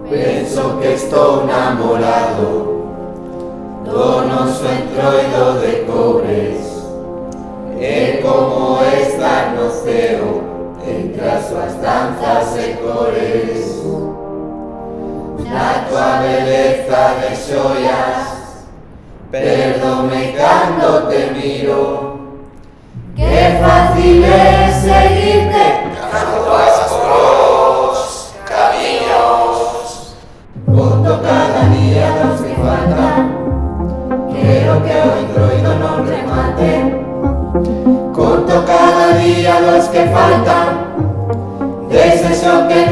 Penso que estou namorado do noso entroido de cobres. É como estar no ceo entre as súas danzas e cores. Na tua beleza de xoias perdome cando te miro. Que fácil é seguirte cando vas por os camiños. Conto cada día dos que faltan, quero que o entroido non remate. Conto cada día los que faltan, deses o que